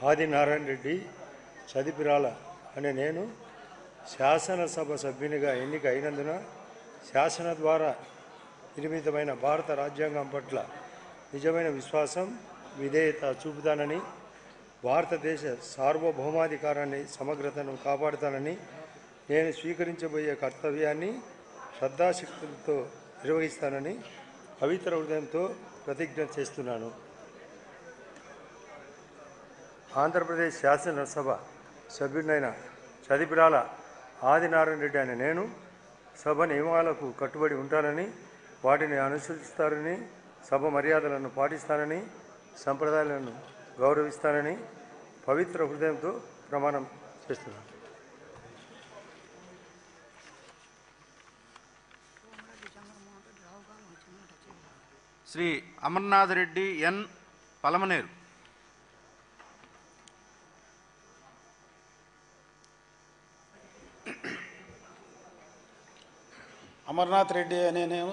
ఆదినారాయణ రెడ్డి చదిపిరాల అనే నేను శాసనసభ సభ్యునిగా ఎన్నిక అయినందున శాసన ద్వారా నిర్మితమైన భారత రాజ్యాంగం పట్ల నిజమైన విశ్వాసం విధేయత చూపుతానని, భారతదేశ సార్వభౌమాధికారాన్ని సమగ్రతను కాపాడుతానని, నేను స్వీకరించబోయే కర్తవ్యాన్ని శ్రద్ధాశక్తులతో నిర్వహిస్తానని పవిత్ర హృదయంతో ప్రతిజ్ఞ చేస్తున్నాను. ఆంధ్రప్రదేశ్ శాసనసభ సభ్యుడైన చదిపిరాల ఆదినారాయణ రెడ్డి అనే నేను సభ నియమాలకు కట్టుబడి ఉంటానని, వాటిని అనుసరిస్తానని, సభ మర్యాదలను పాటిస్తానని, సంప్రదాయాలను గౌరవిస్తానని పవిత్ర హృదయంతో ప్రమాణం చేస్తున్నాను. శ్రీ అమర్నాథ్ రెడ్డి ఎన్ పలమనేరు. అమర్నాథ్ రెడ్డి అనే నేను